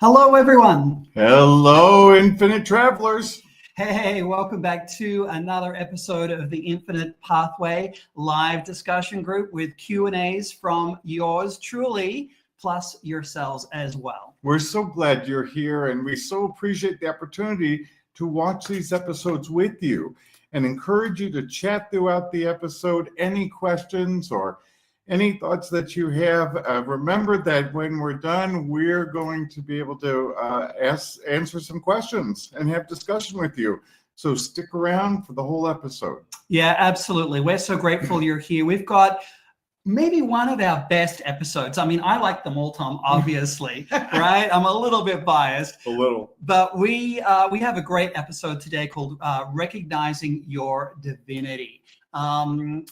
Hello, everyone. Hello, Infinite Travelers. Hey, welcome back to another episode of the Infinite Pathway live discussion group with Q&As from yours truly, plus yourselves as well. We're so glad you're here, and we so appreciate the opportunity to watch these episodes with you and encourage you to chat throughout the episode. Any questions or any thoughts that you have, remember that when we're done, we're going to be able to answer some questions and have discussion with you. So stick around for the whole episode. Yeah, absolutely. We're so grateful you're here. We've got maybe one of our best episodes. I mean, I like them all, Tom, obviously, right? I'm a little bit biased. A little. But we have a great episode today called Recognizing Your Divinity. It's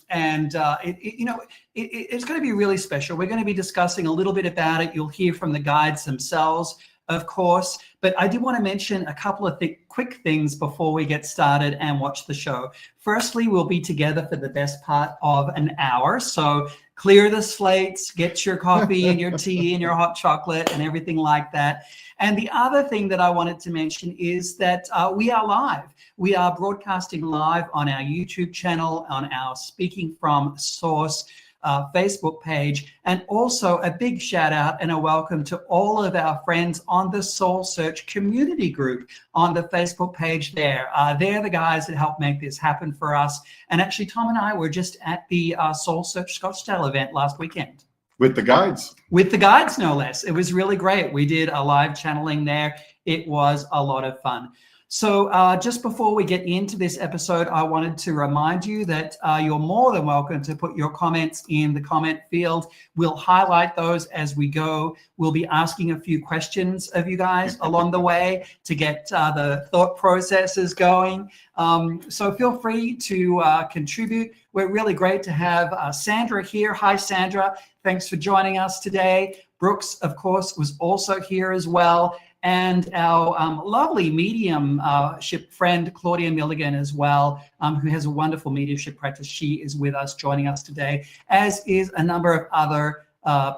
going to be really special. We're going to be discussing a little bit about it. You'll hear from the guides themselves, of course. But I did want to mention a couple of quick things before we get started and watch the show. Firstly, we'll be together for the best part of an hour. So clear the slates, get your coffee and your tea and your hot chocolate and everything like that. And the other thing that I wanted to mention is that we are live. We are broadcasting live on our YouTube channel, on our Speaking From Source Facebook page, and also a big shout out and a welcome to all of our friends on the Soul Search community group on the Facebook page there. They're the guys that helped make this happen for us. And actually, Tom and I were just at the Soul Search Scottsdale event last weekend. With the guides. With the guides, no less. It was really great. We did a live channeling there. It was a lot of fun. So just before we get into this episode, I wanted to remind you that you're more than welcome to put your comments in the comment field. We'll highlight those as we go. We'll be asking a few questions of you guys along the way to get the thought processes going. So feel free to contribute. We're really great to have Sandra here. Hi, Sandra. Thanks for joining us today. Brooks, of course, was also here as well. And our lovely mediumship friend, Claudia Milligan, as well, who has a wonderful mediumship practice. She is with us, joining us today, as is a number of other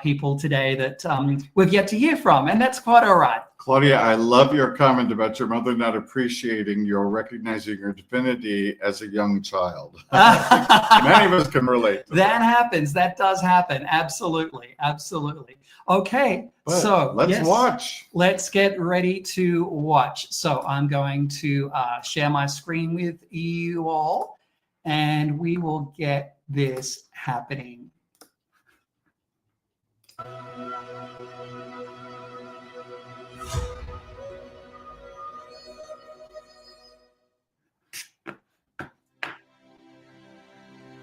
people today that we've yet to hear from, and that's quite all right. Claudia, I love your comment about your mother not appreciating your recognizing your divinity as a young child. Many of us can relate. That happens. That does happen. Absolutely. Absolutely. Okay. But so let's watch. Let's get ready to watch. So I'm going to share my screen with you all, and we will get this happening.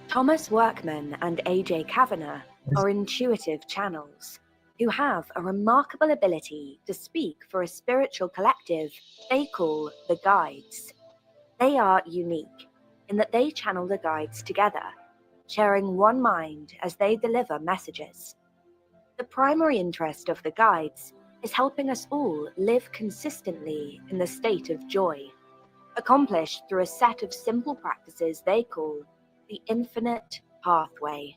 Thomas Workman and A.J. Cavanagh are intuitive channels who have a remarkable ability to speak for a spiritual collective they call the Guides. They are unique in that they channel the guides together, sharing one mind as they deliver messages. The primary interest of the guides is helping us all live consistently in the state of joy, accomplished through a set of simple practices they call the Infinite Pathway.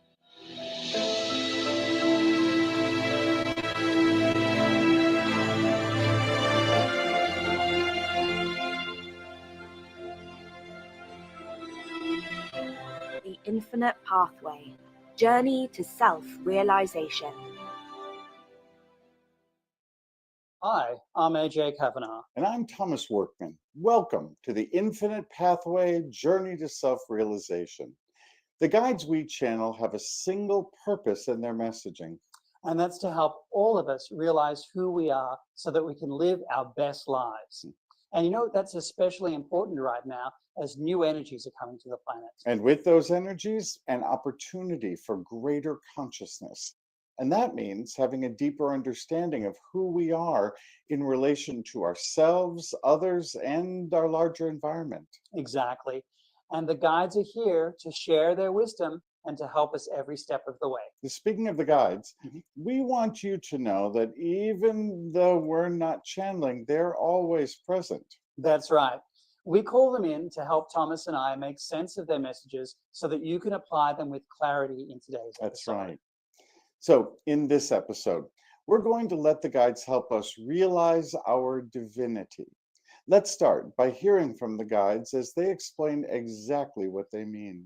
The Infinite Pathway, Journey to Self-Realization. Hi, I'm AJ Cavanagh. And I'm Thomas Workman. Welcome to the Infinite Pathway, Journey to Self-Realization. The guides we channel have a single purpose in their messaging. And that's to help all of us realize who we are so that we can live our best lives. And you know, that's especially important right now as new energies are coming to the planet. And with those energies, an opportunity for greater consciousness. And that means having a deeper understanding of who we are in relation to ourselves, others, and our larger environment. Exactly. And the guides are here to share their wisdom and to help us every step of the way. Speaking of the guides, we want you to know that even though we're not channeling, they're always present. That's right. We call them in to help Thomas and I make sense of their messages so that you can apply them with clarity in today's episode. That's right. So in this episode, we're going to let the guides help us realize our divinity. Let's start by hearing from the guides as they explain exactly what they mean.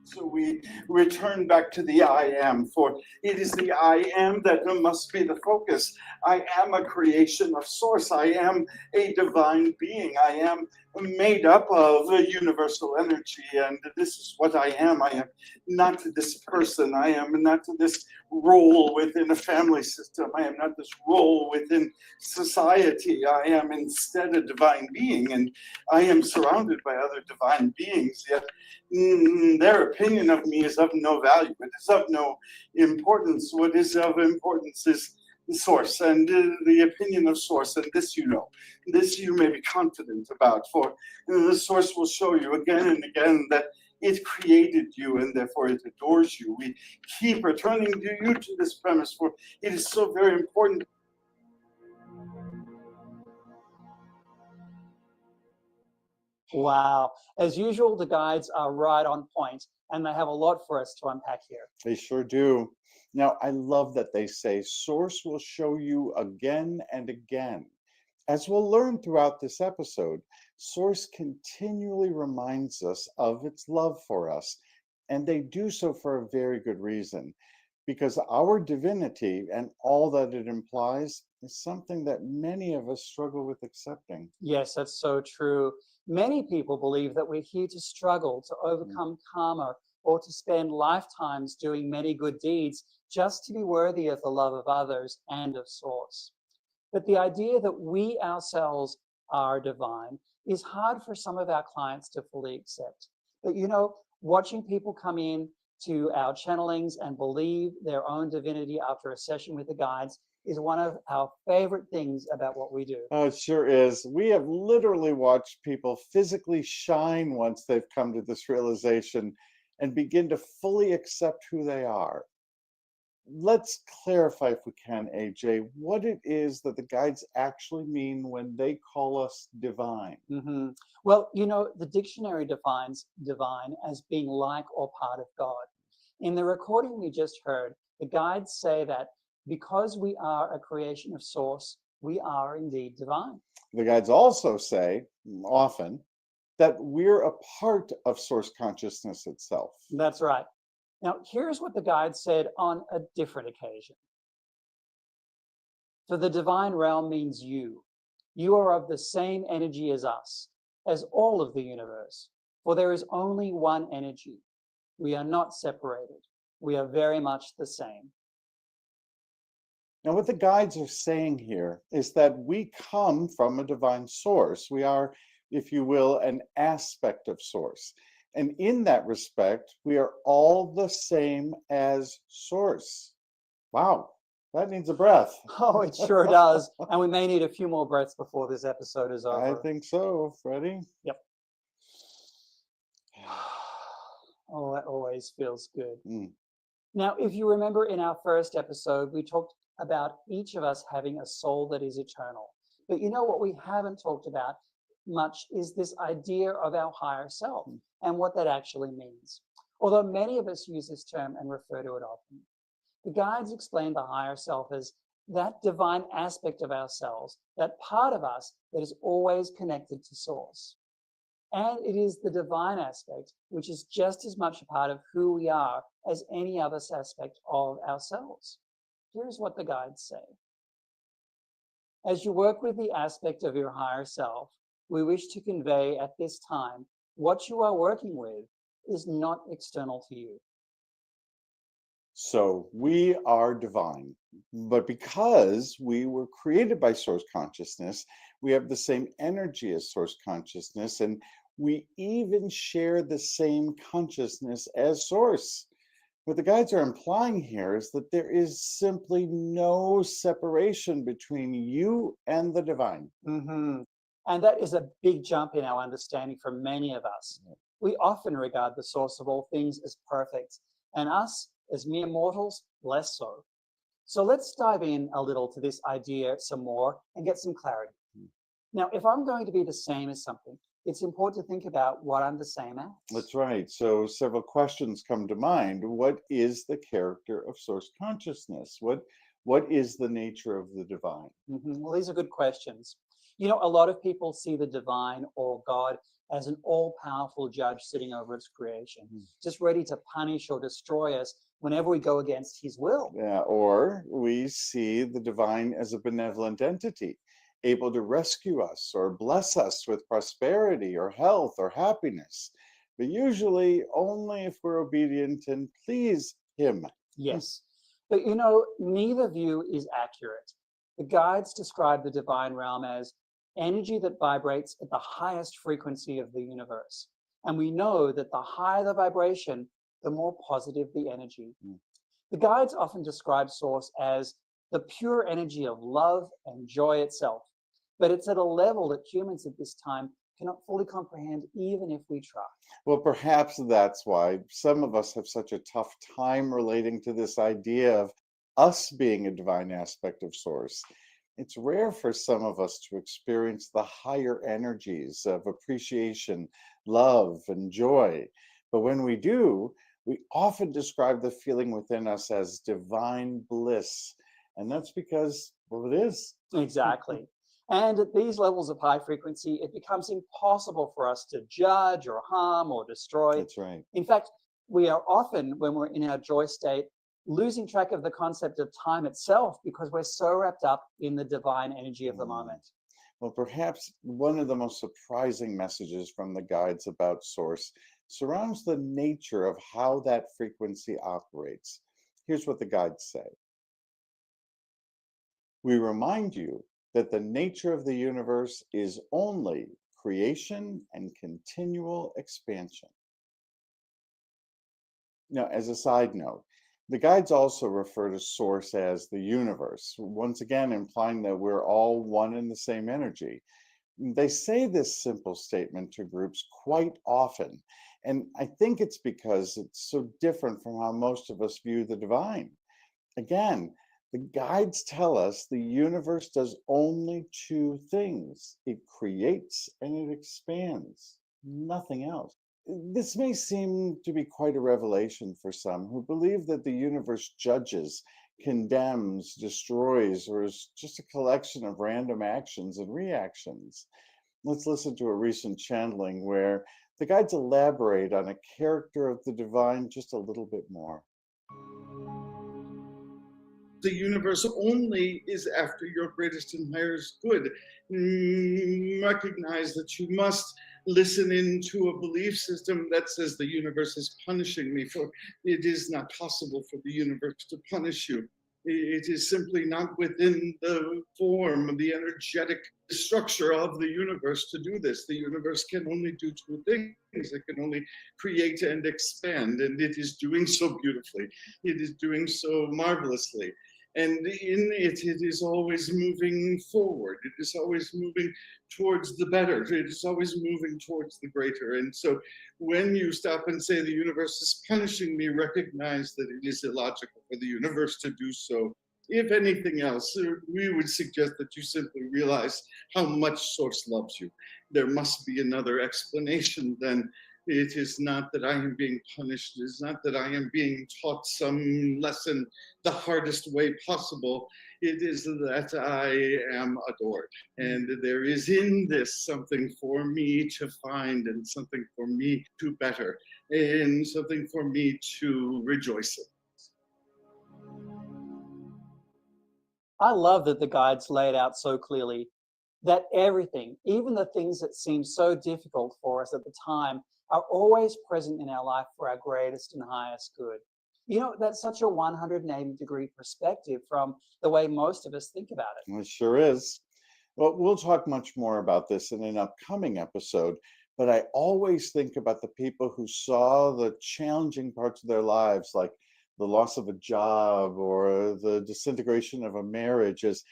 So we return back to the I am, for it is the I am that must be the focus. I am a creation of source. I am a divine being. I am made up of a universal energy, and this is what I am. I am not this person. I am not this role within a family system. I am not this role within society. I am instead a divine being, and I am surrounded by other divine beings, yet their opinion of me is of no value. It is of no importance. What is of importance is the source and the opinion of source, and this you know. This you may be confident about, for the source will show you again and again that it created you and therefore it adores you. We keep returning to you to this premise, for it is so very important. Wow. As usual, the guides are right on point, and they have a lot for us to unpack here. They sure do. Now, I love that they say source will show you again and again. As we'll learn throughout this episode, source continually reminds us of its love for us, and they do so for a very good reason, because our divinity and all that it implies is something that many of us struggle with accepting. Yes, that's so true. Many people believe that we're here to struggle, to overcome karma, or to spend lifetimes doing many good deeds just to be worthy of the love of others and of source. But the idea that we ourselves are divine is hard for some of our clients to fully accept. But you know, watching people come in to our channelings and believe their own divinity after a session with the guides is one of our favorite things about what we do. Oh, it sure is. We have literally watched people physically shine once they've come to this realization and begin to fully accept who they are. Let's clarify, if we can, AJ, what it is that the guides actually mean when they call us divine. Well, you know, the dictionary defines divine as being like or part of God. In the recording we just heard, the guides say that because we are a creation of source, we are indeed divine. The guides also say, often, that we're a part of source consciousness itself. That's right. Now, here's what the guides said on a different occasion. For the divine realm means you. You are of the same energy as us, as all of the universe. For there is only one energy. We are not separated. We are very much the same. Now, what the guides are saying here is that we come from a divine source. We are, if you will, an aspect of source. And in that respect, we are all the same as source. Wow, that needs a breath. Oh, it sure does. And we may need a few more breaths before this episode is over. I think so. Ready? Yep. Oh, that always feels good. Now, if you remember in our first episode, we talked about each of us having a soul that is eternal. But you know what we haven't talked about much is this idea of our higher self and what that actually means. Although many of us use this term and refer to it often. The guides explain the higher self as that divine aspect of ourselves, that part of us that is always connected to source. And it is the divine aspect, which is just as much a part of who we are as any other aspect of ourselves. Here's what the guides say. As you work with the aspect of your higher self, we wish to convey at this time what you are working with is not external to you. So we are divine, but because we were created by source consciousness, we have the same energy as source consciousness, and we even share the same consciousness as source. What the guides are implying here is that there is simply no separation between you and the divine. And that is a big jump in our understanding for many of us. We often regard the source of all things as perfect, and us as mere mortals, less so. So let's dive in a little to this idea some more and get some clarity. Now, if I'm going to be the same as something, it's important to think about what I'm the same as. That's right. So several questions come to mind. What is the character of source consciousness? What is the nature of the divine? Well, these are good questions. A lot of people see the divine or God as an all-powerful judge sitting over its creation, just ready to punish or destroy us whenever we go against his will. Yeah, or we see the divine as a benevolent entity, able to rescue us or bless us with prosperity or health or happiness, but usually only if we're obedient and please him. Yes. But neither view is accurate. The guides describe the divine realm as energy that vibrates at the highest frequency of the universe. And we know that the higher the vibration, the more positive the energy. The guides often describe Source as the pure energy of love and joy itself. But it's at a level that humans at this time cannot fully comprehend, even if we try. Well, perhaps that's why some of us have such a tough time relating to this idea of us being a divine aspect of Source. It's rare for some of us to experience the higher energies of appreciation, love, and joy. But when we do, we often describe the feeling within us as divine bliss. And that's because, well, it is. Exactly. And at these levels of high frequency, it becomes impossible for us to judge or harm or destroy. That's right. In fact, we are often, when we're in our joy state, losing track of the concept of time itself because we're so wrapped up in the divine energy of the moment. Well, perhaps one of the most surprising messages from the guides about Source surrounds the nature of how that frequency operates. Here's what the guides say. We remind you that the nature of the universe is only creation and continual expansion. Now, as a side note, the guides also refer to Source as the universe, once again implying that we're all one and the same energy. They say this simple statement to groups quite often, and I think it's because it's so different from how most of us view the divine. Again, the guides tell us the universe does only two things. It creates and it expands, nothing else. This may seem to be quite a revelation for some who believe that the universe judges, condemns, destroys, or is just a collection of random actions and reactions. Let's listen to a recent channeling where the guides elaborate on a character of the divine just a little bit more. The universe only is after your greatest and highest good. Recognize that you must listen into a belief system that says the universe is punishing me, for it is not possible for the universe to punish you. It is simply not within the form, the energetic structure of the universe to do this. The universe can only do two things. It can only create and expand, and it is doing so beautifully. It is doing so marvelously. And in it, it is always moving forward. It is always moving towards the better. It is always moving towards the greater. And so when you stop and say the universe is punishing me, recognize that it is illogical for the universe to do so. If anything else, we would suggest that you simply realize how much Source loves you. There must be another explanation then. It is not that I am being punished. It is not that I am being taught some lesson the hardest way possible. It is that I am adored. And there is in this something for me to find and something for me to better and something for me to rejoice in. I love that the guides lay it out so clearly that everything, even the things that seem so difficult for us at the time, are always present in our life for our greatest and highest good. That's such a 180-degree perspective from the way most of us think about it. It sure is. Well, we'll talk much more about this in an upcoming episode, but I always think about the people who saw the challenging parts of their lives, like the loss of a job or the disintegration of a marriage, as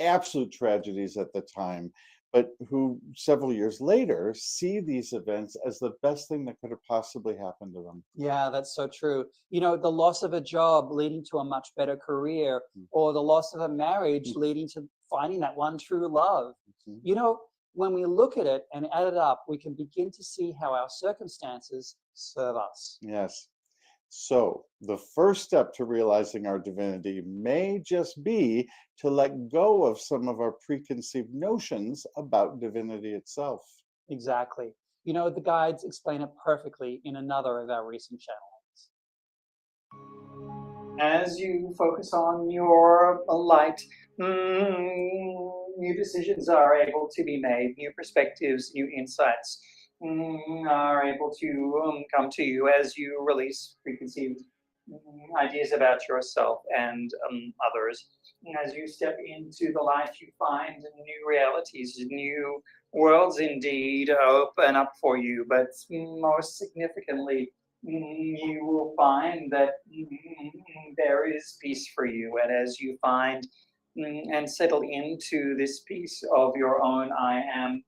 absolute tragedies at the time, but who several years later see these events as the best thing that could have possibly happened to them. Yeah, that's so true. The loss of a job leading to a much better career, or the loss of a marriage leading to finding that one true love. when we look at it and add it up, we can begin to see how our circumstances serve us. Yes. So the first step to realizing our divinity may just be to let go of some of our preconceived notions about divinity itself. Exactly. You know, the guides explain it perfectly in another of our recent channelings. As you focus on your light, new decisions are able to be made, new perspectives, new insights are able to come to you as you release preconceived ideas about yourself and others. As you step into the light, you find new realities, new worlds indeed open up for you, but most significantly, you will find that there is peace for you. And as you find and settle into this piece of your own I am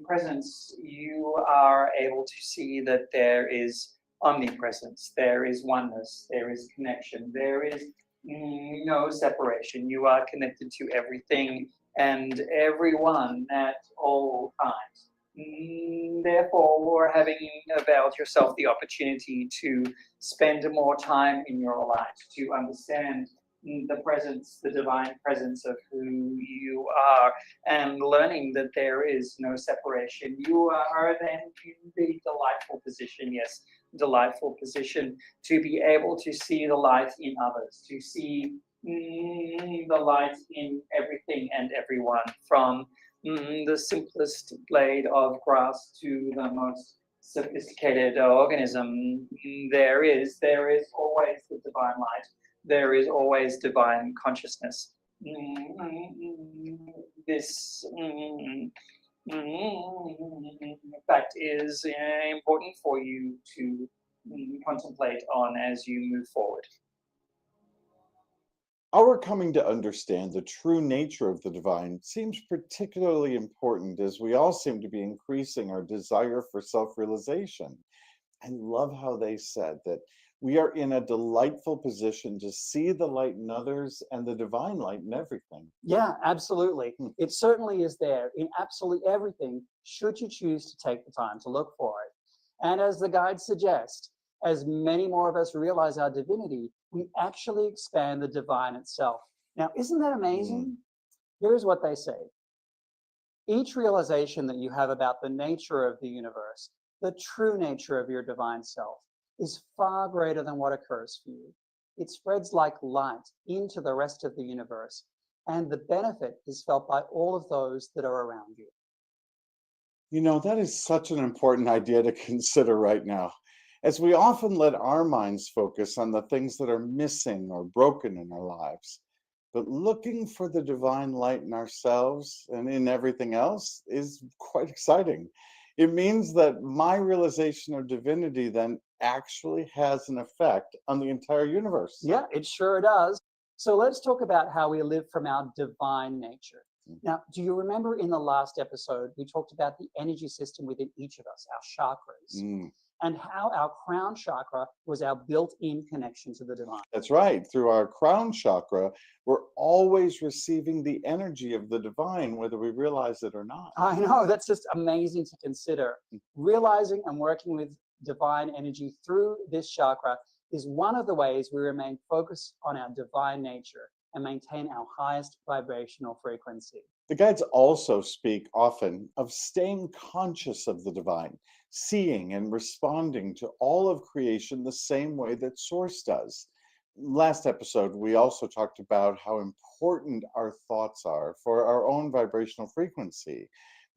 presence, you are able to see that there is omnipresence, there is oneness, there is connection, there is no separation. You are connected to everything and everyone at all times. Therefore, having availed yourself the opportunity to spend more time in your life, to understand the presence, the divine presence of who you are, and learning that there is no separation, you are then in the delightful position, yes, delightful position to be able to see the light in others, to see the light in everything and everyone, from the simplest blade of grass to the most sophisticated organism. There is always the divine light. There is always divine consciousness. This fact is important for you to contemplate on as you move forward. Our coming to understand the true nature of the divine seems particularly important as we all seem to be increasing our desire for self-realization. I love how they said that we are in a delightful position to see the light in others and the divine light in everything. Yeah, absolutely. It certainly is there in absolutely everything, should you choose to take the time to look for it. And as the guides suggest, as many more of us realize our divinity, we actually expand the divine itself. Now, isn't that amazing? Here's what they say. Each realization that you have about the nature of the universe, the true nature of your divine self, is far greater than what occurs for you. It spreads like light into the rest of the universe, and the benefit is felt by all of those that are around you. You know, that is such an important idea to consider right now, as we often let our minds focus on the things that are missing or broken in our lives. But looking for the divine light in ourselves and in everything else is quite exciting. It means that my realization of divinity then actually has an effect on the entire universe. Yeah, it sure does. So let's talk about how we live from our divine nature. Now, do you remember in the last episode, we talked about the energy system within each of us, our chakras, and how our crown chakra was our built-in connection to the divine. That's right. Through our crown chakra, we're always receiving the energy of the divine, whether we realize it or not. I know, that's just amazing to consider. Realizing and working with divine energy through this chakra is one of the ways we remain focused on our divine nature and maintain our highest vibrational frequency. The guides also speak often of staying conscious of the divine, seeing and responding to all of creation the same way that Source does. Last episode, we also talked about how important our thoughts are for our own vibrational frequency.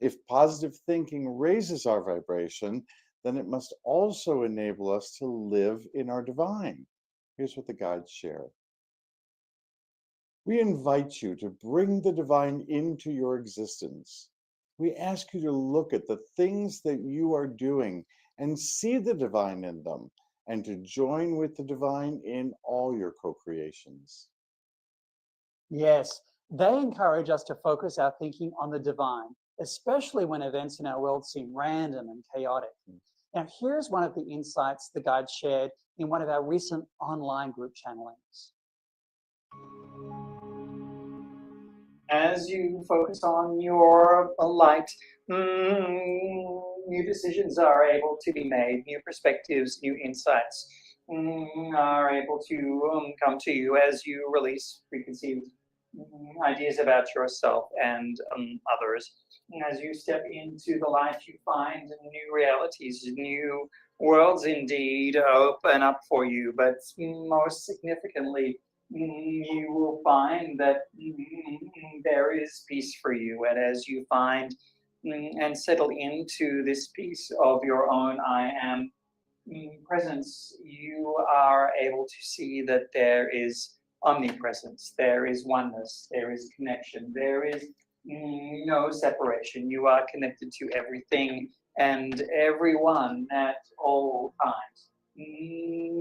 If positive thinking raises our vibration, then it must also enable us to live in our divine. Here's what the guides share. We invite you to bring the divine into your existence. We ask you to look at the things that you are doing and see the divine in them, and to join with the divine in all your co-creations. Yes, they encourage us to focus our thinking on the divine, especially when events in our world seem random and chaotic. Now, here's one of the insights the guide shared in one of our recent online group channelings. As you focus on your light, new decisions are able to be made, new perspectives, new insights are able to come to you as you release preconceived ideas about yourself and others. As you step into the light, you find new realities, new worlds indeed open up for you, but most significantly, you will find that there is peace for you. And as you find and settle into this piece of your own I am presence, you are able to see that there is omnipresence, there is oneness, there is connection, there is no separation. You are connected to everything and everyone at all times.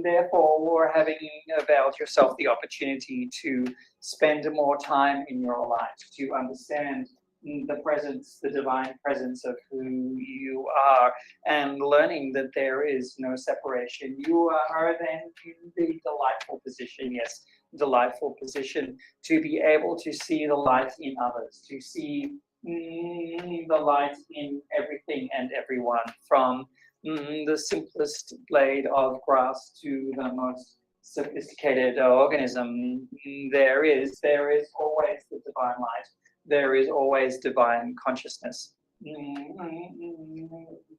Therefore, having availed yourself the opportunity to spend more time in your life, to understand the presence, the divine presence of who you are, and learning that there is no separation, you are then in the delightful position, yes, delightful position to be able to see the light in others, to see the light in everything and everyone, from the simplest blade of grass to the most sophisticated organism. There is always the divine light. There is always divine consciousness.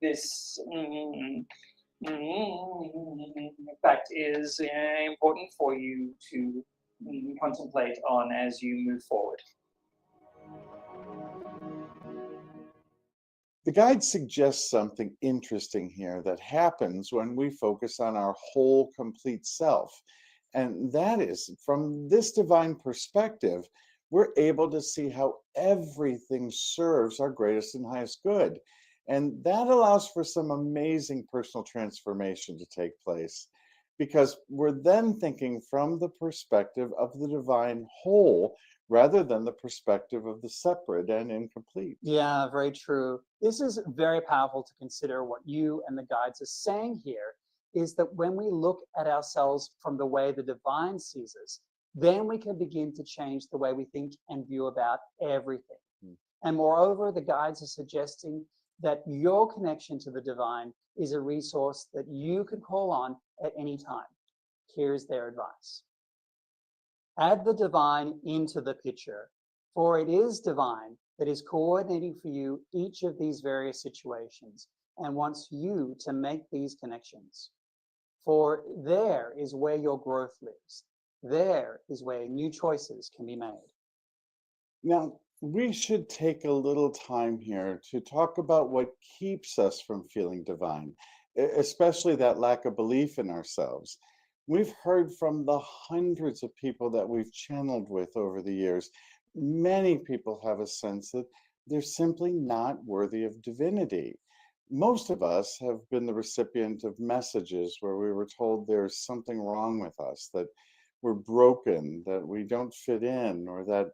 This fact is important for you to contemplate on as you move forward. The guide suggests something interesting here that happens when we focus on our whole, complete self. And that is, from this divine perspective, we're able to see how everything serves our greatest and highest good. And that allows for some amazing personal transformation to take place, because we're then thinking from the perspective of the divine whole rather than the perspective of the separate and incomplete. Yeah, very true. This is very powerful to consider. What you and the guides are saying here is that when we look at ourselves from the way the divine sees us, then we can begin to change the way we think and view about everything. And moreover, the guides are suggesting that your connection to the divine is a resource that you can call on at any time. Here's their advice. Add the divine into the picture, for it is divine that is coordinating for you each of these various situations and wants you to make these connections. For there is where your growth lives. There is where new choices can be made. Now, we should take a little time here to talk about what keeps us from feeling divine, especially that lack of belief in ourselves. We've heard from the hundreds of people that we've channeled with over the years. Many people have a sense that they're simply not worthy of divinity. Most of us have been the recipient of messages where we were told there's something wrong with us, that we're broken, that we don't fit in, or that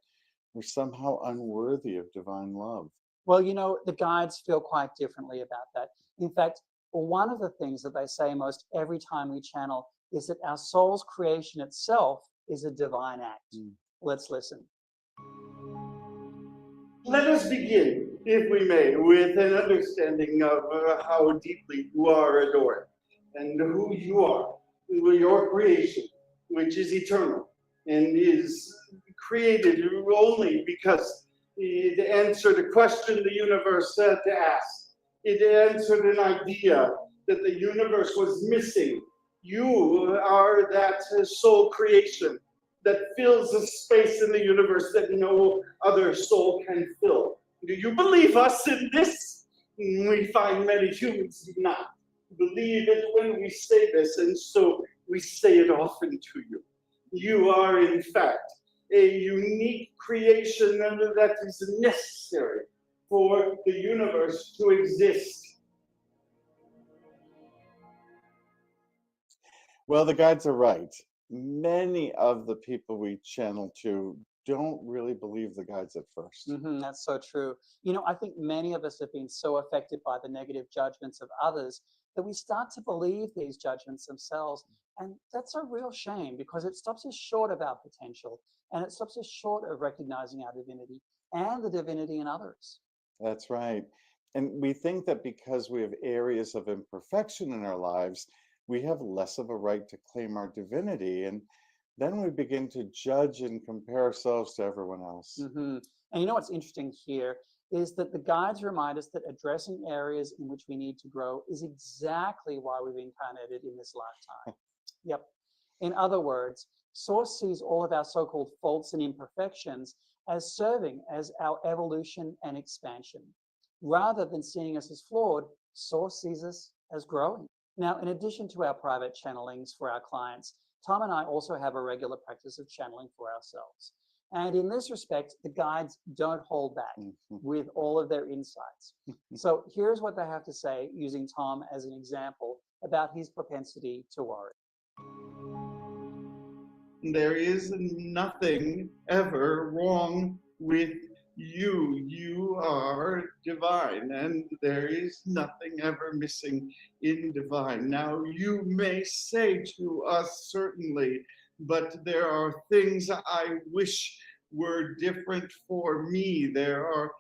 we're somehow unworthy of divine love. Well, you know, the guides feel quite differently about that. In fact, one of the things that they say most every time we channel is that our soul's creation itself is a divine act. Let's listen. Let us begin, if we may, with an understanding of how deeply you are adored and who you are, your creation, which is eternal and is created only because it answered a question the universe had to ask. It answered an idea that the universe was missing. You are that soul creation that fills a space in the universe that no other soul can fill. Do you believe us in this? We find many humans do not believe it when we say this, and so we say it often to you. You are, in fact, a unique creation that is necessary for the universe to exist. Well, the guides are right. Many of the people we channel to don't really believe the guides at first. That's so true. You know, I think many of us have been so affected by the negative judgments of others that we start to believe these judgments themselves. And that's a real shame, because it stops us short of our potential, and it stops us short of recognizing our divinity and the divinity in others. That's right. And we think that because we have areas of imperfection in our lives, we have less of a right to claim our divinity. And then we begin to judge and compare ourselves to everyone else. And you know what's interesting here is that the guides remind us that addressing areas in which we need to grow is exactly why we've incarnated in this lifetime. Yep. In other words, Source sees all of our so-called faults and imperfections as serving as our evolution and expansion. Rather than seeing us as flawed, Source sees us as growing. Now, in addition to our private channelings for our clients, Tom and I also have a regular practice of channeling for ourselves. And in this respect, the guides don't hold back with all of their insights. So here's what they have to say, using Tom as an example, about his propensity to worry. There is nothing ever wrong with you. You are divine, and there is nothing ever missing in divine. Now, you may say to us, certainly, but there are things I wish were different for me. There are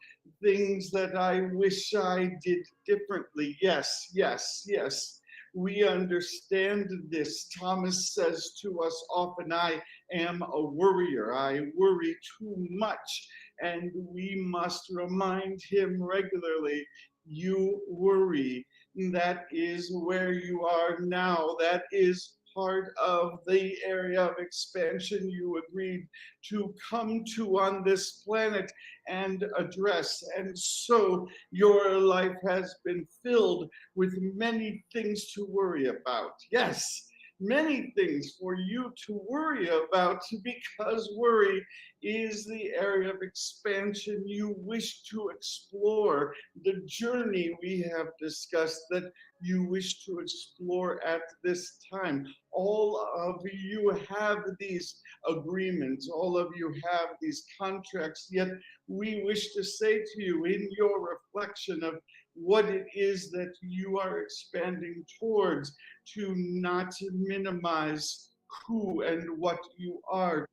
things that I wish I did differently. Yes, yes, yes. We understand this. Thomas says to us often, I am a worrier. I worry too much. And we must remind him regularly, you worry. That is where you are now. That is part of the area of expansion you agreed to come to on this planet and address. And so your life has been filled with many things to worry about. Yes, many things for you to worry about, because worry is the area of expansion you wish to explore, the journey we have discussed that you wish to explore at this time. All of you have these agreements, all of you have these contracts, yet we wish to say to you in your reflection of what it is that you are expanding towards, to not minimize who and what you are.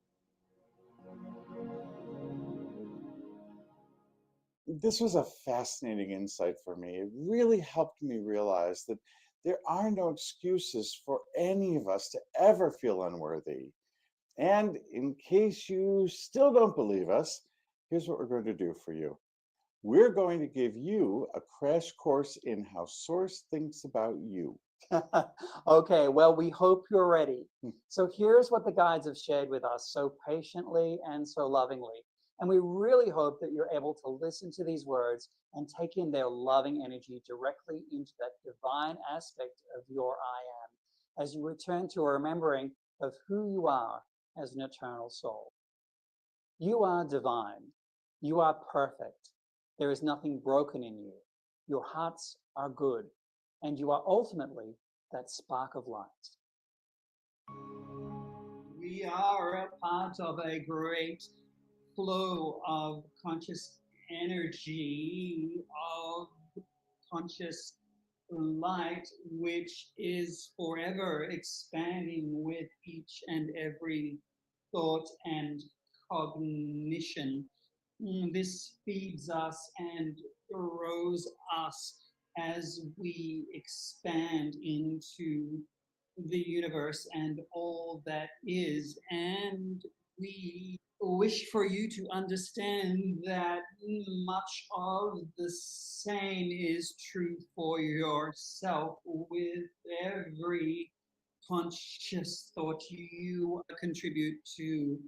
This was a fascinating insight for me. It really helped me realize that there are no excuses for any of us to ever feel unworthy. And in case you still don't believe us, here's what we're going to do for you. We're going to give you a crash course in how Source thinks about you. Okay, well, we hope you're ready. So here's what the guides have shared with us so patiently and so lovingly. And we really hope that you're able to listen to these words and take in their loving energy directly into that divine aspect of your I am, as you return to a remembering of who you are as an eternal soul. You are divine. You are perfect. There is nothing broken in you. Your hearts are good, and you are ultimately that spark of light. We are a part of a great flow of conscious energy, of conscious light, which is forever expanding with each and every thought and cognition. This feeds us and grows us as we expand into the universe and all that is. And we wish for you to understand that much of the same is true for yourself. With every conscious thought you contribute to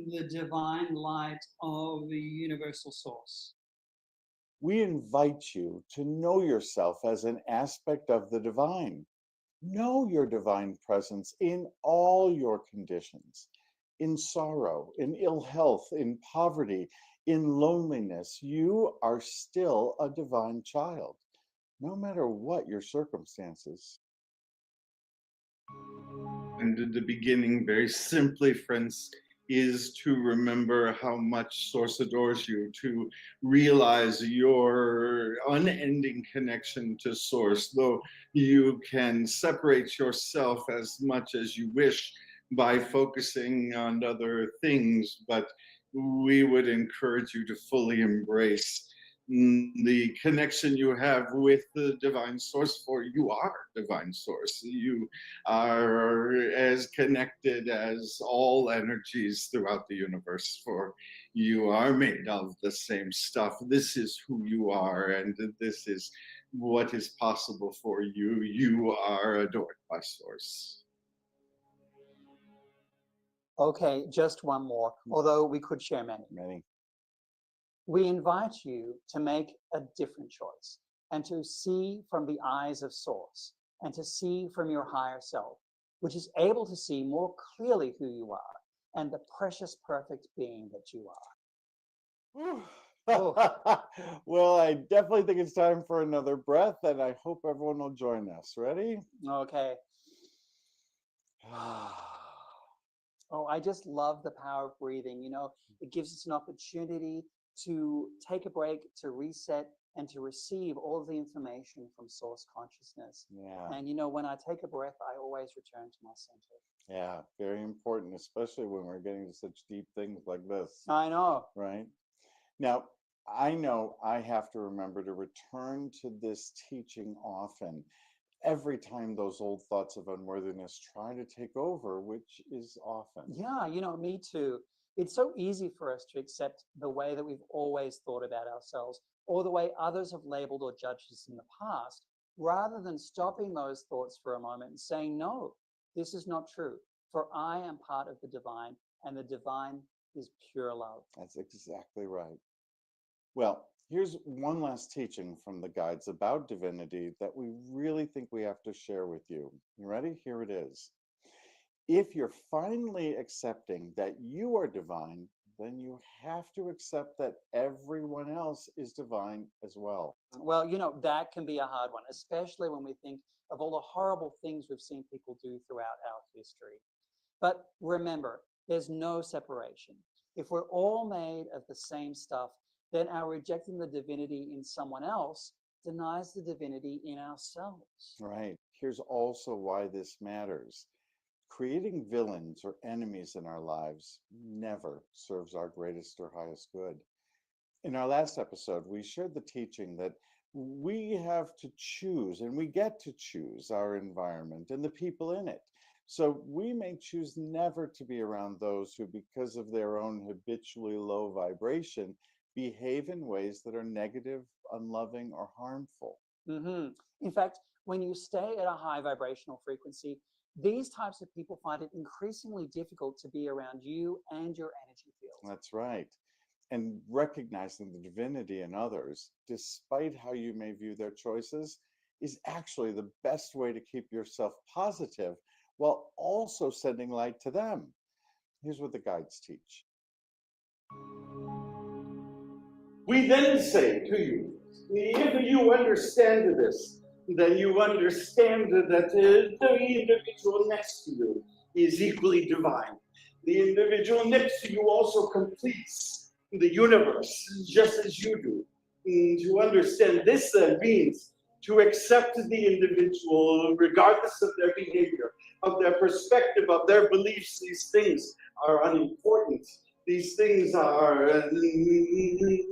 the divine light of the universal source. We invite you to know yourself as an aspect of the divine. Know your divine presence in all your conditions, in sorrow, in ill health, in poverty, in loneliness. You are still a divine child, no matter what your circumstances. And in the beginning, very simply, friends, is to remember how much Source adores you, to realize your unending connection to Source, though you can separate yourself as much as you wish by focusing on other things, but we would encourage you to fully embrace the connection you have with the divine source, for you are divine source. You are as connected as all energies throughout the universe, for you are made of the same stuff. This is who you are, and this is what is possible for you. You are adored by Source. Okay, just one more, although we could share many. Many. We invite you to make a different choice and to see from the eyes of Source and to see from your higher self, which is able to see more clearly who you are and the precious, perfect being that you are. Well, I definitely think it's time for another breath, and I hope everyone will join us. Ready? Okay. Oh, I just love the power of breathing. You know, it gives us an opportunity to take a break, to reset, and to receive all of the information from Source consciousness. Yeah. And you know, when I take a breath, I always return to my center. Yeah, very important, especially when we're getting to such deep things like this. I know. Right? Now, I know I have to remember to return to this teaching often, every time those old thoughts of unworthiness try to take over, which is often. Yeah, you know, me too. It's so easy for us to accept the way that we've always thought about ourselves or the way others have labeled or judged us in the past, rather than stopping those thoughts for a moment and saying, no, this is not true, for I am part of the divine, and the divine is pure love. That's exactly right. Well, here's one last teaching from the guides about divinity that we really think we have to share with you. You ready? Here it is. If you're finally accepting that you are divine, then you have to accept that everyone else is divine as well. Well, you know, that can be a hard one, especially when we think of all the horrible things we've seen people do throughout our history. But remember, there's no separation. If we're all made of the same stuff, then our rejecting the divinity in someone else denies the divinity in ourselves. Right. Here's also why this matters. Creating villains or enemies in our lives never serves our greatest or highest good. In our last episode, we shared the teaching that we have to choose, and we get to choose our environment and the people in it. So we may choose never to be around those who, because of their own habitually low vibration, behave in ways that are negative, unloving, or harmful. In fact, when you stay at a high vibrational frequency, these types of people find it increasingly difficult to be around you and your energy field. That's right. And recognizing the divinity in others, despite how you may view their choices, is actually the best way to keep yourself positive while also sending light to them. Here's what the guides teach. We then say to you, if you understand this, then you understand that the individual next to you is equally divine. The individual next to you also completes the universe, just as you do. And to understand this then means to accept the individual regardless of their behavior, of their perspective, of their beliefs. These things are unimportant. These things are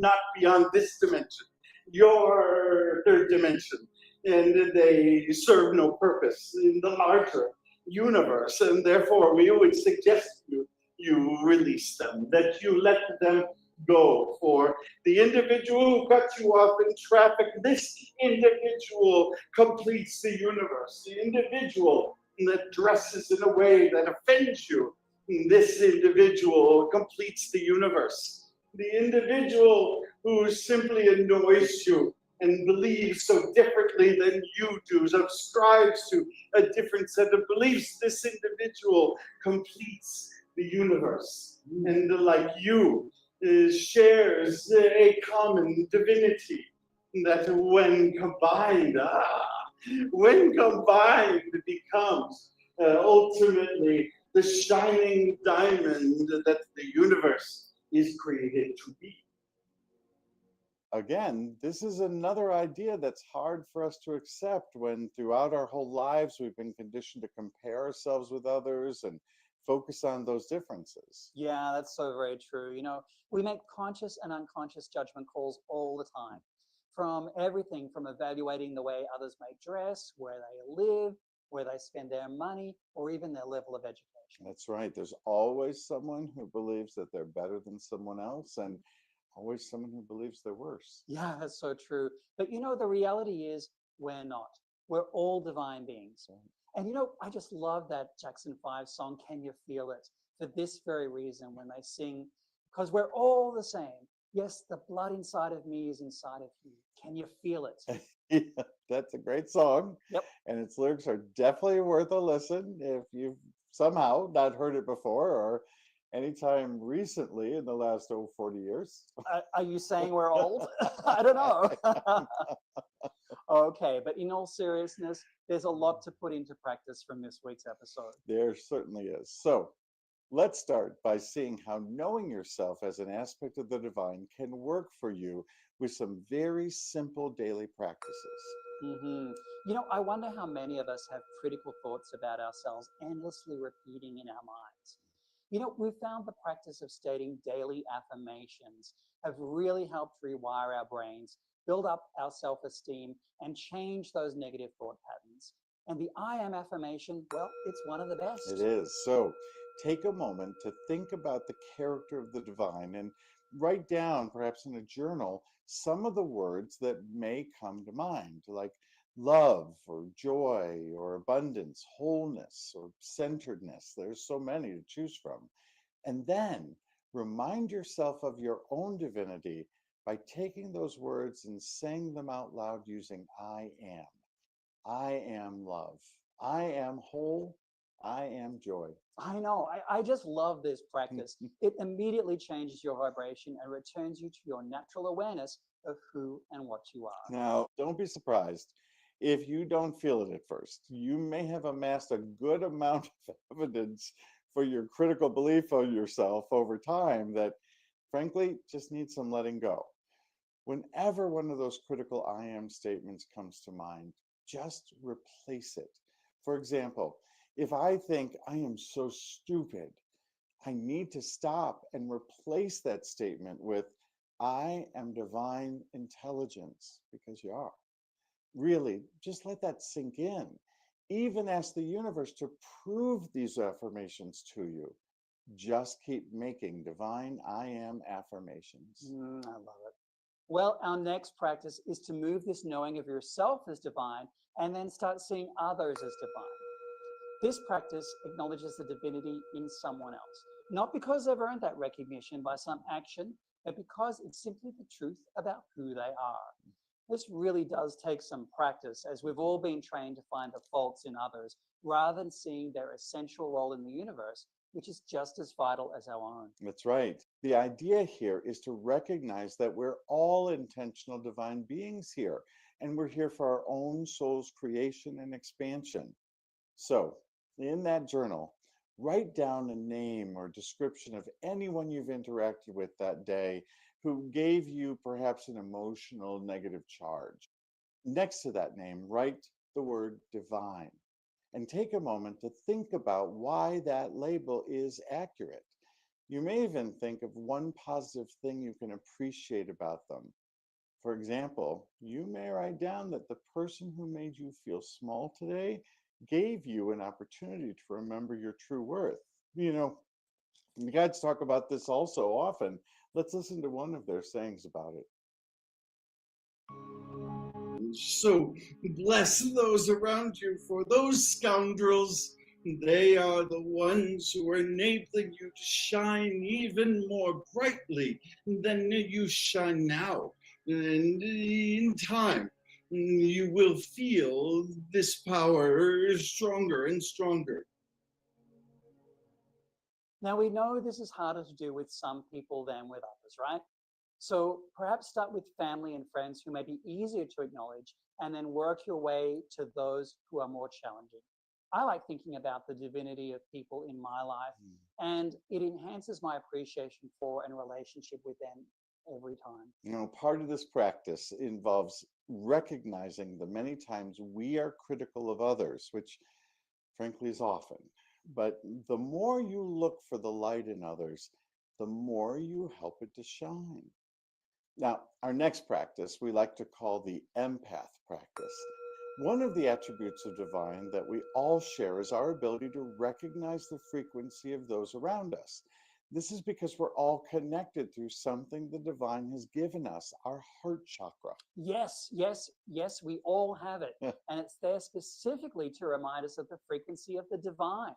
not beyond this dimension, your third dimension, and they serve no purpose in the larger universe. And therefore, we would suggest you release them, that you let them go. For the individual who cuts you off in traffic, this individual completes the universe. The individual that dresses in a way that offends you, this individual completes the universe. The individual who simply annoys you and believes so differently than you do, subscribes to a different set of beliefs, this individual completes the universe. And like you, shares a common divinity that when combined becomes ultimately the shining diamond that the universe is created to be. Again, this is another idea that's hard for us to accept when throughout our whole lives we've been conditioned to compare ourselves with others and focus on those differences. Yeah, that's so very true. We make conscious and unconscious judgment calls all the time, from everything from evaluating the way others may dress, where they live, where they spend their money, or even their level of education. That's right. There's always someone who believes that they're better than someone else, and always someone who believes they're worse. Yeah, that's so true. But the reality is we're not. We're all divine beings. And I just love that Jackson 5 song, Can You Feel It? For this very reason, when they sing, because we're all the same. Yes, the blood inside of me is inside of you. Can you feel it? Yeah, that's a great song. Yep. And its lyrics are definitely worth a listen if you've somehow not heard it before or anytime recently in the last 40 years. Are you saying we're old? I don't know. Okay, but in all seriousness, there's a lot to put into practice from this week's episode. There certainly is. So let's start by seeing how knowing yourself as an aspect of the divine can work for you with some very simple daily practices. Mm-hmm. I wonder how many of us have critical thoughts about ourselves endlessly repeating in our minds. We've found the practice of stating daily affirmations have really helped rewire our brains, build up our self-esteem, and change those negative thought patterns. And the I am affirmation, well, it's one of the best. It is. So take a moment to think about the character of the divine and write down, perhaps in a journal, some of the words that may come to mind, like love or joy or abundance, wholeness or centeredness. There's so many to choose from. And then remind yourself of your own divinity by taking those words and saying them out loud using I am. I am love. I am whole. I am joy. I know. I just love this practice. It immediately changes your vibration and returns you to your natural awareness of who and what you are. Now, don't be surprised if you don't feel it at first. You may have amassed a good amount of evidence for your critical belief of yourself over time that, frankly, just needs some letting go. Whenever one of those critical I am statements comes to mind, just replace it. For example, if I think I am so stupid, I need to stop and replace that statement with I am divine intelligence, because you are. Really, just let that sink in. Even ask the universe to prove these affirmations to you. Just keep making divine I am affirmations. I love it. Well, our next practice is to move this knowing of yourself as divine and then start seeing others as divine. This practice acknowledges the divinity in someone else, not because they've earned that recognition by some action, but because it's simply the truth about who they are. This really does take some practice, as we've all been trained to find the faults in others rather than seeing their essential role in the universe, which is just as vital as our own. That's right. The idea here is to recognize that we're all intentional divine beings here, and we're here for our own soul's creation and expansion. So, in that journal, write down a name or description of anyone you've interacted with that day who gave you perhaps an emotional negative charge. Next to that name, write the word divine and take a moment to think about why that label is accurate. You may even think of one positive thing you can appreciate about them. For example, you may write down that the person who made you feel small today gave you an opportunity to remember your true worth. The guides talk about this also often. Let's listen to one of their sayings about it. So bless those around you, for those scoundrels, they are the ones who are enabling you to shine even more brightly than you shine now. And in time, you will feel this power stronger and stronger. Now, we know this is harder to do with some people than with others, right? So perhaps start with family and friends who may be easier to acknowledge, and then work your way to those who are more challenging. I like thinking about the divinity of people in my life, and it enhances my appreciation for and relationship with them every time. You know, part of this practice involves recognizing the many times we are critical of others, which frankly is often. But the more you look for the light in others, the more you help it to shine. Now, our next practice we like to call the empath practice. One of the attributes of divine that we all share is our ability to recognize the frequency of those around us. This is because we're all connected through something the divine has given us, our heart chakra. Yes, yes, yes, we all have it. And it's there specifically to remind us of the frequency of the divine.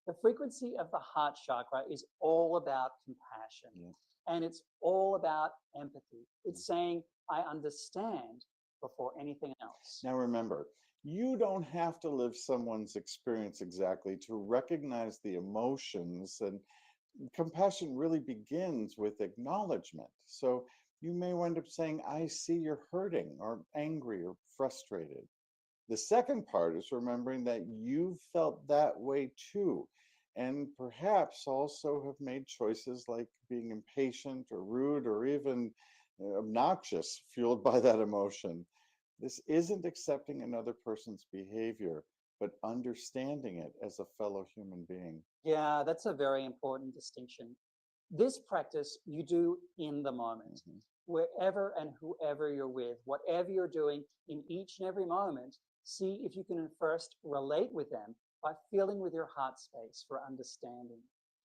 The frequency of the heart chakra is all about compassion, and it's all about empathy. It's saying, I understand before anything else. Now remember, you don't have to live someone's experience exactly to recognize the emotions, and compassion really begins with acknowledgement. So you may wind up saying, I see you're hurting or angry or frustrated. The second part is remembering that you've felt that way too, and perhaps also have made choices like being impatient or rude or even obnoxious, fueled by that emotion. This isn't accepting another person's behavior, but understanding it as a fellow human being. Yeah, that's a very important distinction. This practice you do in the moment, wherever and whoever you're with, whatever you're doing in each and every moment, see if you can first relate with them by filling with your heart space for understanding.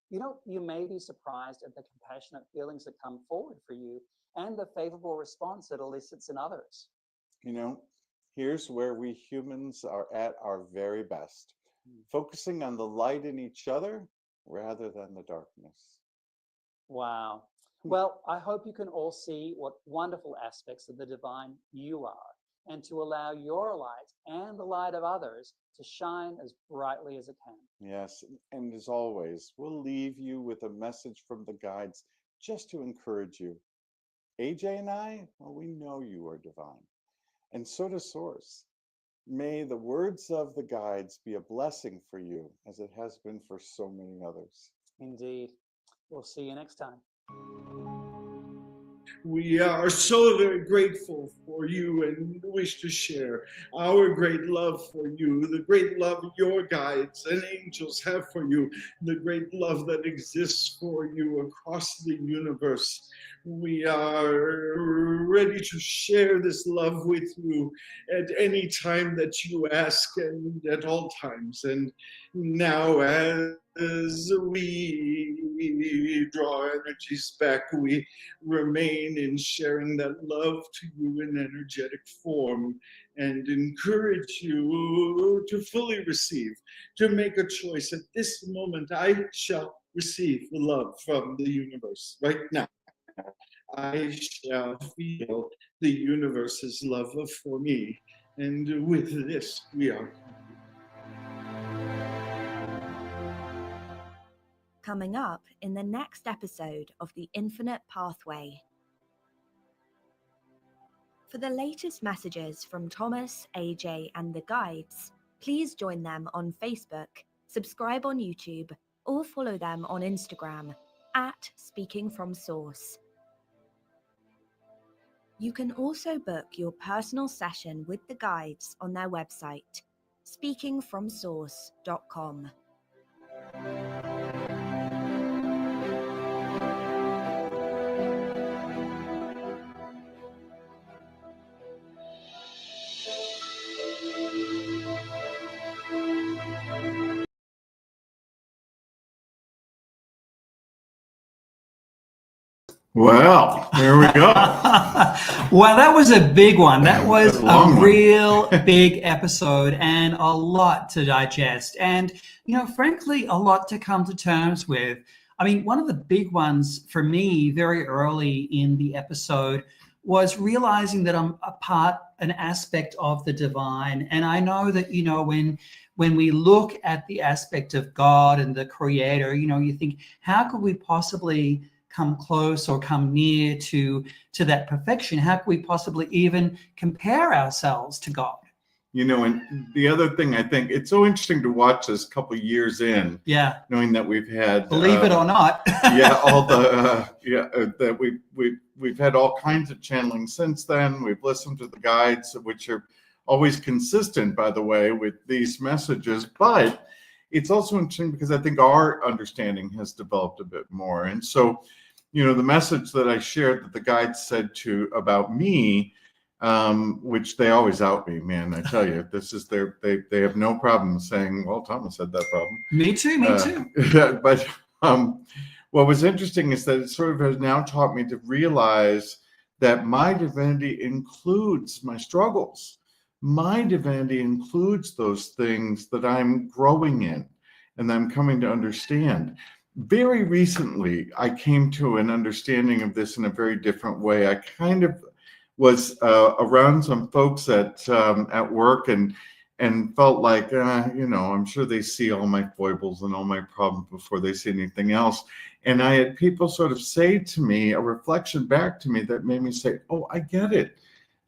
You may be surprised at the compassionate feelings that come forward for you and the favorable response it elicits in others. You know, here's where we humans are at our very best, focusing on the light in each other rather than the darkness. Wow. Well, I hope you can all see what wonderful aspects of the divine you are, and to allow your light and the light of others to shine as brightly as it can. Yes, and as always, we'll leave you with a message from the guides just to encourage you. AJ and I, well, we know you are divine, and so does Source. May the words of the guides be a blessing for you, as it has been for so many others. Indeed. We'll see you next time. We are so very grateful for you and wish to share our great love for you, the great love your guides and angels have for you, the great love that exists for you across the universe. We are ready to share this love with you at any time that you ask and at all times. And now as we draw energies back, we remain in sharing that love to you in energetic form and encourage you to fully receive, to make a choice. At this moment, I shall receive the love from the universe right now. I shall feel the universe's love for me. And with this, we are Coming up in the next episode of The Infinite Pathway. For the latest messages from Thomas, AJ, and the guides, please join them on Facebook, subscribe on YouTube, or follow them on Instagram at Speaking From Source. You can also book your personal session with the guides on their website, speakingfromsource.com. Well, there we go. Well, that was a big one. That was a long a one. real big episode and a lot to digest. And, frankly, a lot to come to terms with. I mean, one of the big ones for me very early in the episode was realizing that I'm an aspect of the divine. And I know that, when we look at the aspect of God and the creator, you think, how could we possibly come close or come near to that perfection? How could we possibly even compare ourselves to God? You know, and the other thing, I think it's so interesting to watch this couple years in, Yeah. knowing that we've had, Believe it or not. yeah, all the that we've had all kinds of channeling since then. We've listened to the guides, which are always consistent, by the way, with these messages. But it's also interesting because I think our understanding has developed a bit more. And so, you know, the message that I shared that the guides said about me, which they always out me, man. I tell you, this is they have no problem saying, well, Thomas had that problem. Me too. Me too. But what was interesting is that it sort of has now taught me to realize that my divinity includes my struggles. My divinity includes those things that I'm growing in and I'm coming to understand. Very recently, I came to an understanding of this in a very different way. I kind of was around some folks at work and felt like, you know, I'm sure they see all my foibles and all my problems before they see anything else. And I had people sort of say to me, a reflection back to me that made me say, oh, I get it.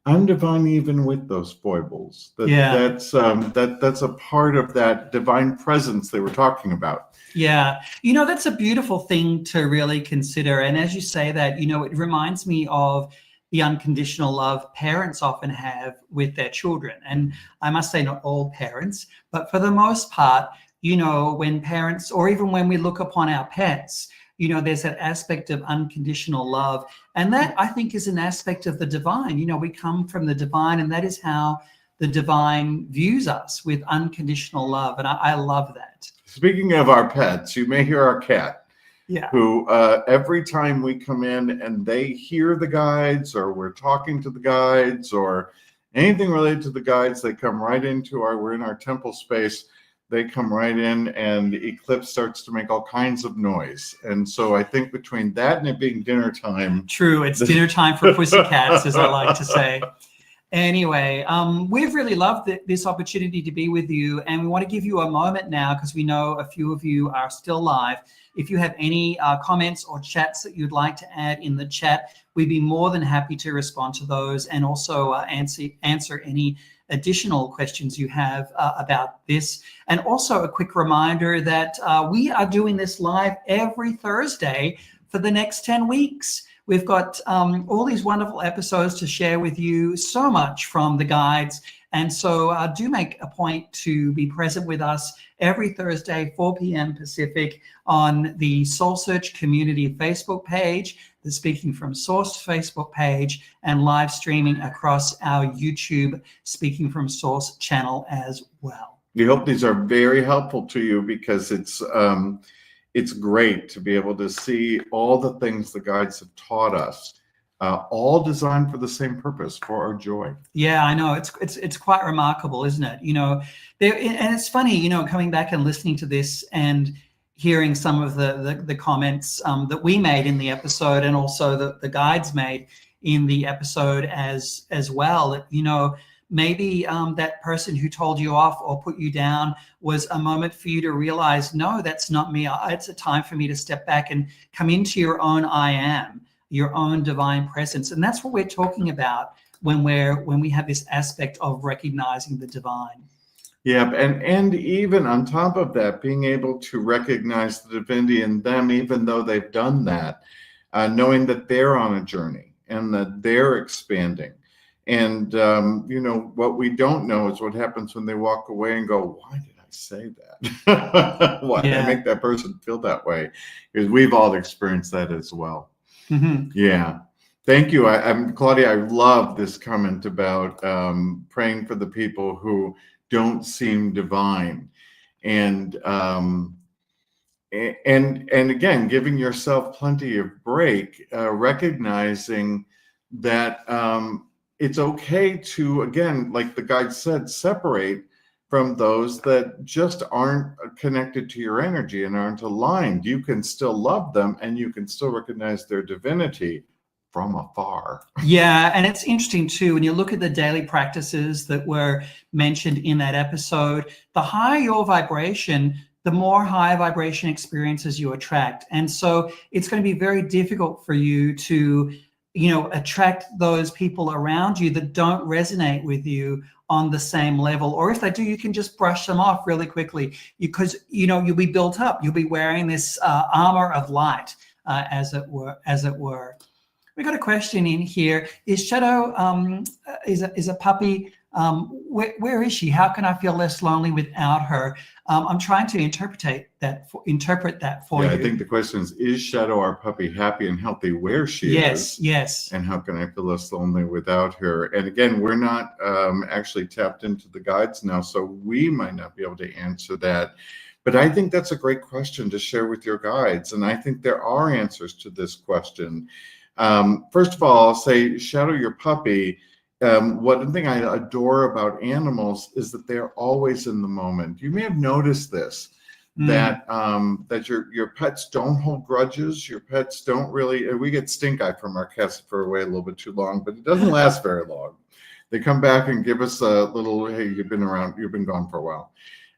I'm divine even with those foibles. That's a part of that divine presence they were talking about. Yeah. You know, that's a beautiful thing to really consider. And as you say that, you know, it reminds me of the unconditional love parents often have with their children. And I must say, not all parents, but for the most part, you know, when parents, or even when we look upon our pets, you know, there's that aspect of unconditional love. And that, I think, is an aspect of the divine. You know, we come from the divine, and that is how the divine views us, with unconditional love. And I love that. Speaking of our pets, you may hear our cat. Yeah. Who every time we come in and they hear the guides, or we're talking to the guides, or anything related to the guides, they come right into we're in our temple space. They come right in, and Eclipse starts to make all kinds of noise. And so I think between that and it being dinner time. True, it's dinner time for pussycats, as I like to say. Anyway, we've really loved this opportunity to be with you, and we want to give you a moment now, because we know a few of you are still live. If you have any comments or chats that you'd like to add in the chat, we'd be more than happy to respond to those, and also answer any additional questions you have about this. And also a quick reminder that we are doing this live every Thursday for the next 10 weeks. We've got all these wonderful episodes to share with you, so much from the guides. And so do make a point to be present with us every Thursday, 4 p.m. Pacific, on the Soul Search Community Facebook page, the Speaking from Source Facebook page, and live streaming across our YouTube Speaking from Source channel as well. We hope these are very helpful to you, because it's great to be able to see all the things the guides have taught us, all designed for the same purpose, for our joy. Yeah, I know. It's quite remarkable, isn't it? You know, and it's funny, you know, coming back and listening to this and hearing some of the comments that we made in the episode, and also the guides made in the episode as well. You know, maybe that person who told you off or put you down was a moment for you to realize, no, that's not me. It's a time for me to step back and come into your own I am, your own divine presence. And that's what we're talking about when we have this aspect of recognizing the divine. Yeah, and even on top of that, being able to recognize the divinity in them, even though they've done that, knowing that they're on a journey and that they're expanding. And, you know, what we don't know is what happens when they walk away and go, why did I say that? Why did I make that person feel that way? Because we've all experienced that as well. Mm-hmm. Yeah. Thank you. Claudia, I love this comment about praying for the people who don't seem divine. And again, giving yourself plenty of break, recognizing that it's okay to, again, like the guide said, separate from those that just aren't connected to your energy and aren't aligned. You can still love them, and you can still recognize their divinity from afar. Yeah, and it's interesting too, when you look at the daily practices that were mentioned in that episode, the higher your vibration, the more high vibration experiences you attract. And so it's going to be very difficult for you to attract those people around you that don't resonate with you on the same level, or if they do, you can just brush them off really quickly, because you'll be built up. You'll be wearing this armor of light, as it were. We got a question in here. Is Shadow is a puppy? Where is she? How can I feel less lonely without her? I'm trying to interpret that for you. I think the question is Shadow, our puppy, happy and healthy where she is? Yes. And how can I feel less lonely without her? And again, we're not actually tapped into the guides now, so we might not be able to answer that. But I think that's a great question to share with your guides. And I think there are answers to this question. First of all, I'll say, Shadow, your puppy, one thing I adore about animals is that they're always in the moment. You may have noticed this, that your pets don't hold grudges. Your pets don't really, we get stink eye from our cats if we're away a little bit too long, but it doesn't last very long. They come back and give us a little, hey, you've been gone for a while.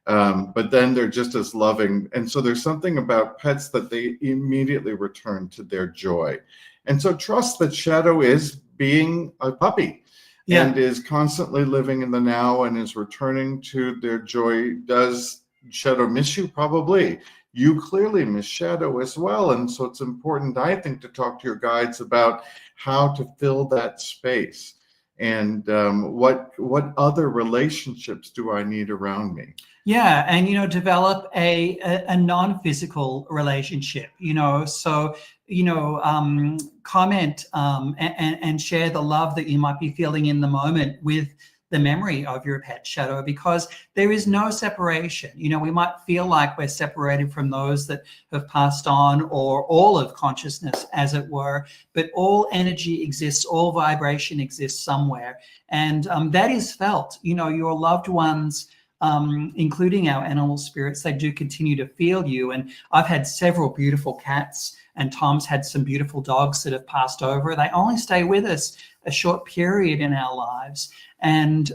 But then they're just as loving. And so there's something about pets that they immediately return to their joy. And so trust that Shadow is being a puppy. Yeah. And is constantly living in the now and is returning to their joy. Does Shadow miss you? Probably. You clearly miss Shadow as well. And so it's important, I think, to talk to your guides about how to fill that space. And what other relationships do I need around me? Yeah, and develop a non-physical relationship. So comment and share the love that you might be feeling in the moment with the memory of your pet Shadow, because there is no separation. We might feel like we're separated from those that have passed on, or all of consciousness, as it were, but all energy exists, all vibration exists somewhere. And that is felt. Your loved ones, including our animal spirits, they do continue to feel you. And I've had several beautiful cats, and Tom's had some beautiful dogs that have passed over. They only stay with us a short period in our lives. And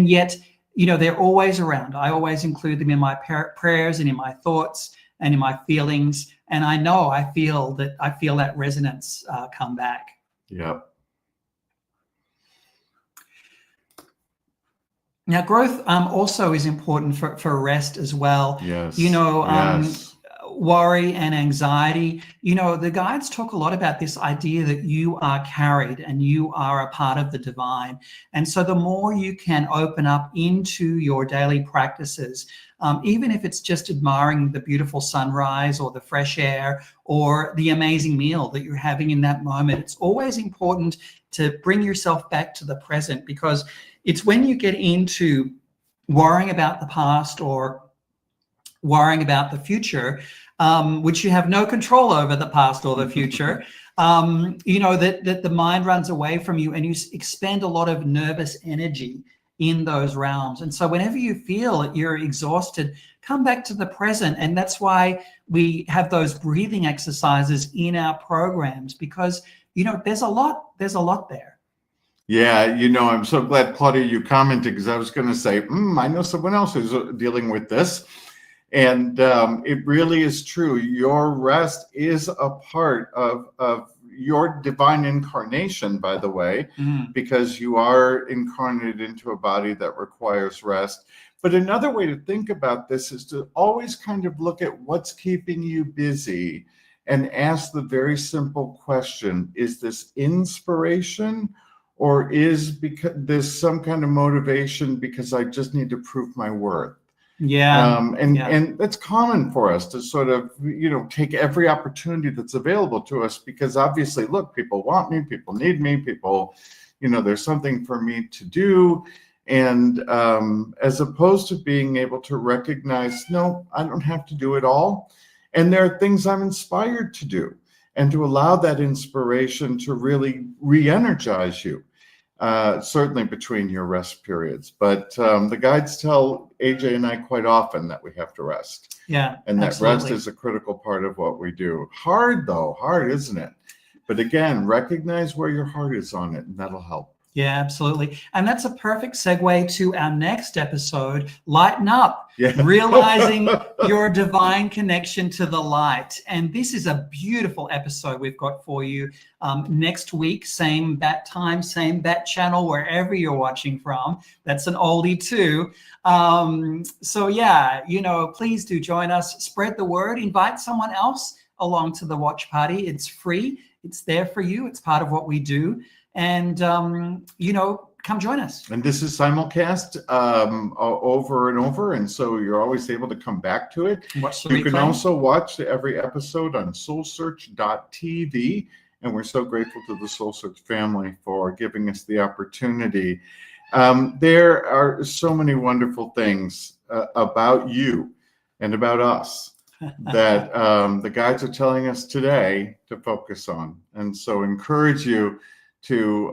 yet, they're always around. I always include them in my prayers and in my thoughts and in my feelings. And I feel that resonance come back. Yep. Now, growth also is important for rest as well. Yes. Yes. Worry and anxiety. The guides talk a lot about this idea that you are carried and you are a part of the divine. And so the more you can open up into your daily practices, even if it's just admiring the beautiful sunrise or the fresh air or the amazing meal that you're having in that moment, it's always important to bring yourself back to the present, because it's when you get into worrying about the past or worrying about the future, which you have no control over, the past or the future, that the mind runs away from you, and you expend a lot of nervous energy in those realms. And so whenever you feel that you're exhausted, come back to the present. And that's why we have those breathing exercises in our programs, because there's a lot there. Yeah, I'm so glad, Claudia, you commented, because I was going to say, I know someone else who's dealing with this. And it really is true. Your rest is a part of your divine incarnation, by the way, because you are incarnated into a body that requires rest. But another way to think about this is to always kind of look at what's keeping you busy and ask the very simple question, is this inspiration, or is there's some kind of motivation because I just need to prove my worth? Yeah. And that's common for us to sort of, take every opportunity that's available to us, because obviously, look, people want me, people need me, people, there's something for me to do. And as opposed to being able to recognize, no, I don't have to do it all. And there are things I'm inspired to do, and to allow that inspiration to really re-energize you. Certainly between your rest periods. But the guides tell AJ and I quite often that we have to rest. Yeah, and that absolutely. rest is a critical part of what we do. Hard, isn't it? But again, recognize where your heart is on it, and that'll help. Yeah, absolutely. And that's a perfect segue to our next episode, Lighten Up, Yeah. realizing your divine connection to the light. And this is a beautiful episode we've got for you next week, same bat time, same bat channel, wherever you're watching from. That's an oldie too. So yeah, please do join us, spread the word, invite someone else along to the watch party. It's free. It's there for you. It's part of what we do. And, come join us. And this is simulcast over and over. And so you're always able to come back to it. Watch the You can replay. also watch every episode on soulsearch.tv. And we're so grateful to the Soul Search family for giving us the opportunity. There are so many wonderful things about you and about us that the guides are telling us today to focus on. And so encourage you to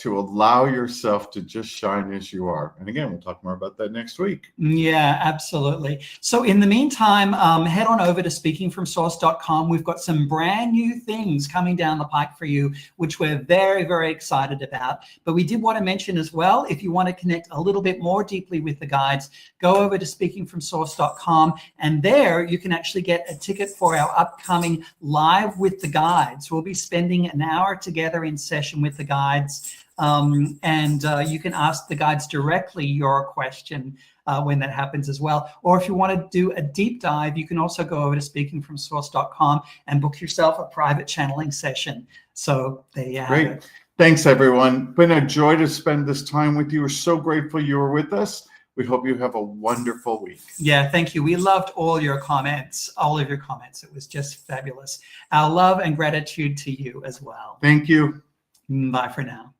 allow yourself to just shine as you are. And again, we'll talk more about that next week. Yeah, absolutely. So in the meantime, head on over to speakingfromsource.com. We've got some brand new things coming down the pike for you, which we're very, very excited about. But we did want to mention as well, if you want to connect a little bit more deeply with the guides, go over to speakingfromsource.com, and there you can actually get a ticket for our upcoming Live with the Guides. We'll be spending an hour together in session with the guides, and you can ask the guides directly your question when that happens as well. Or if you want to do a deep dive, you can also go over to speakingfromsource.com and book yourself a private channeling session. So there you have Great. it. Thanks, everyone. Been a joy to spend this time with you. We're so grateful you were with us. We hope you have a wonderful week. Yeah, thank you. We loved all your comments, all of your comments. It was just fabulous. Our love and gratitude to you as well. Thank you. Bye for now.